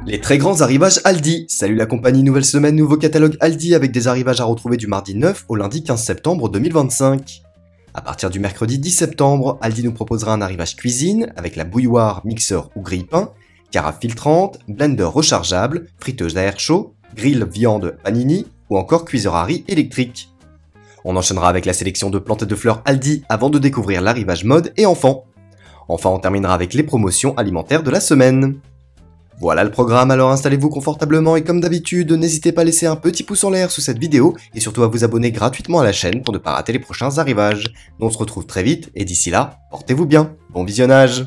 Les très grands arrivages Aldi. Salut la compagnie, nouvelle semaine, nouveau catalogue Aldi avec des arrivages à retrouver du mardi 9 au lundi 15 septembre 2025. À partir du mercredi 10 septembre, Aldi nous proposera un arrivage cuisine avec la bouilloire, mixeur ou grille-pain, carafe filtrante, blender rechargeable, friteuse à air chaud, grill viande panini ou encore cuiseur à riz électrique. On enchaînera avec la sélection de plantes et de fleurs Aldi avant de découvrir l'arrivage mode et enfants. Enfin, on terminera avec les promotions alimentaires de la semaine. Voilà le programme, alors installez-vous confortablement et comme d'habitude, n'hésitez pas à laisser un petit pouce en l'air sous cette vidéo et surtout à vous abonner gratuitement à la chaîne pour ne pas rater les prochains arrivages. Nous on se retrouve très vite et d'ici là, portez-vous bien. Bon visionnage!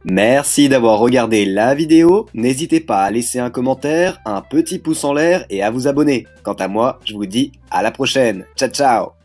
Merci d'avoir regardé la vidéo, n'hésitez pas à laisser un commentaire, un petit pouce en l'air et à vous abonner. Quant à moi, je vous dis à la prochaine. Ciao ciao!